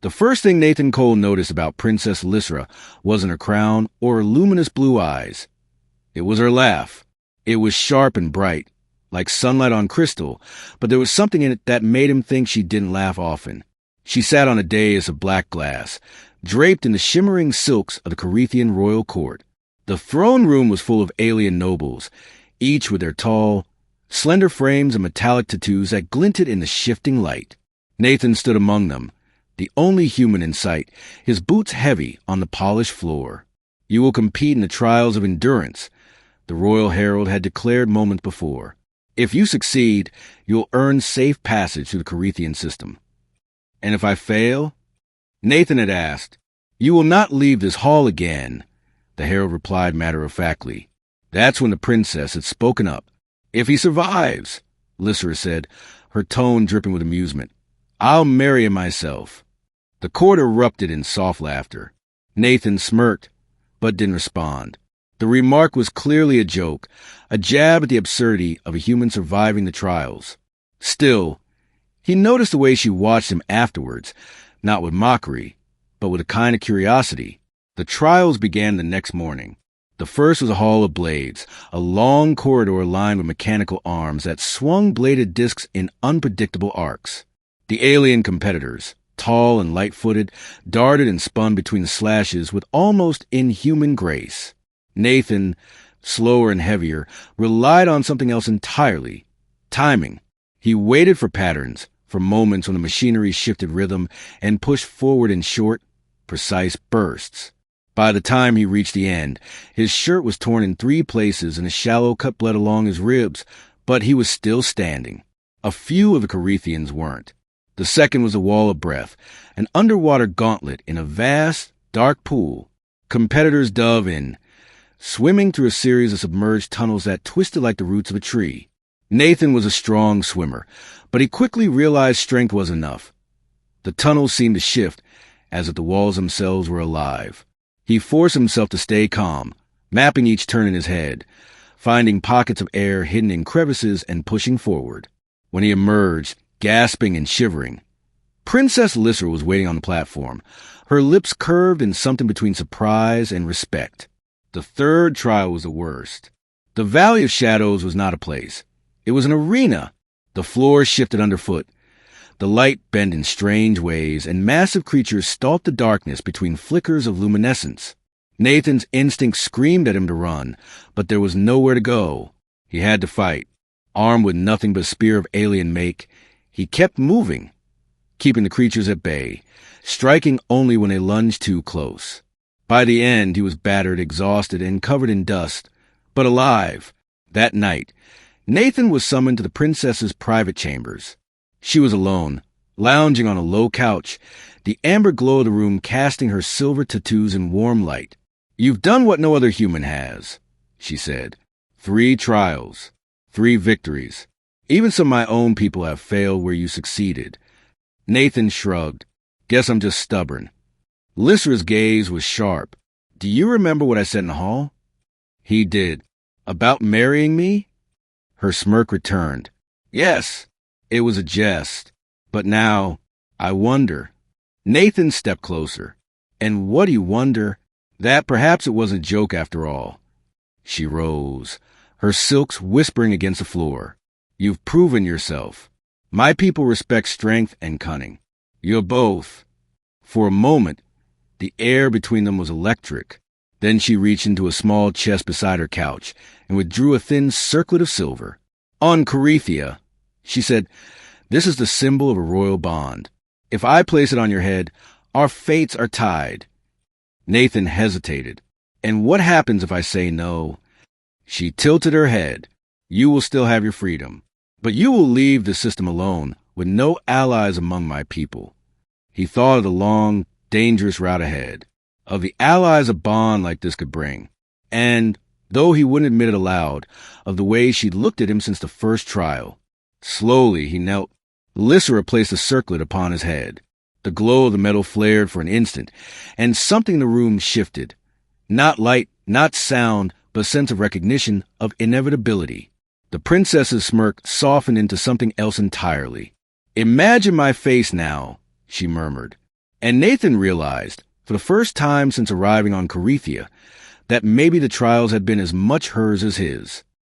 The first thing Nathan Cole noticed about Princess Lysra wasn't her crown or her luminous blue eyes. It was her laugh. It was sharp and bright, like sunlight on crystal, but there was something in it that made him think she didn't laugh often. She sat on a dais of black glass, draped in the shimmering silks of the Carithian royal court. The throne room was full of alien nobles, each with their tall, slender frames and metallic tattoos that glinted in the shifting light. Nathan stood among them, the only human in sight, his boots heavy on the polished floor. "You will compete in the trials of endurance," the royal herald had declared moments before. "If you succeed, you'll earn safe passage through the Carithian system." "And if I fail?" Nathan had asked. "You will not leave this hall again," the herald replied matter-of-factly. That's when the princess had spoken up. "If he survives," Lysra said, her tone dripping with amusement, "I'll marry him myself." The court erupted in soft laughter. Nathan smirked, but didn't respond. The remark was clearly a joke, a jab at the absurdity of a human surviving the trials. Still, he noticed the way she watched him afterwards, not with mockery, but with a kind of curiosity. The trials began the next morning. The first was a hall of blades, a long corridor lined with mechanical arms that swung bladed discs in unpredictable arcs. The alien competitors, tall and light-footed, darted and spun between the slashes with almost inhuman grace. Nathan, slower and heavier, relied on something else entirely: timing. He waited for patterns, for moments when the machinery shifted rhythm and pushed forward in short, precise bursts. By the time he reached the end, his shirt was torn in 3 places and a shallow cut bled along his ribs, but he was still standing. A few of the Carithians weren't. The second was a wall of breath, an underwater gauntlet in a vast, dark pool. Competitors dove in, swimming through a series of submerged tunnels that twisted like the roots of a tree. Nathan was a strong swimmer, but he quickly realized strength was enough. The tunnels seemed to shift, as if the walls themselves were alive. He forced himself to stay calm, mapping each turn in his head, finding pockets of air hidden in crevices and pushing forward. When he emerged, gasping and shivering, Princess Lysra was waiting on the platform, her lips curved in something between surprise and respect. The third trial was the worst. The Valley of Shadows was not a place. It was an arena. The floor shifted underfoot. The light bent in strange ways, and massive creatures stalked the darkness between flickers of luminescence. Nathan's instinct screamed at him to run, but there was nowhere to go. He had to fight. Armed with nothing but a spear of alien make, he kept moving, keeping the creatures at bay, striking only when they lunged too close. By the end, he was battered, exhausted, and covered in dust, but alive. That night, Nathan was summoned to the princess's private chambers. She was alone, lounging on a low couch, the amber glow of the room casting her silver tattoos in warm light. "You've done what no other human has," she said. 3 trials, 3 victories. Even some of my own people have failed where you succeeded." Nathan shrugged. "Guess I'm just stubborn." Lysra's gaze was sharp. "Do you remember what I said in the hall?" He did. "About marrying me?" Her smirk returned. "Yes, it was a jest. But now, I wonder." Nathan stepped closer. "And what do you wonder?" "That perhaps it wasn't a joke after all." She rose, her silks whispering against the floor. "You've proven yourself. My people respect strength and cunning. You're both." For a moment, the air between them was electric. Then she reached into a small chest beside her couch and withdrew a thin circlet of silver. "On Carithia," she said, "this is the symbol of a royal bond. If I place it on your head, our fates are tied." Nathan hesitated. "And what happens if I say no?" She tilted her head. "You will still have your freedom. But you will leave the system alone, with no allies among my people." He thought of the long, dangerous route ahead, of the allies a bond like this could bring, and, though he wouldn't admit it aloud, of the way she'd looked at him since the first trial. Slowly, he knelt. Lysra placed a circlet upon his head. The glow of the metal flared for an instant, and something in the room shifted. Not light, not sound, but a sense of recognition, of inevitability. The princess's smirk softened into something else entirely. "Imagine my face now," she murmured, And Nathan realized, for the first time since arriving on Corethia, that maybe the trials had been as much hers as his.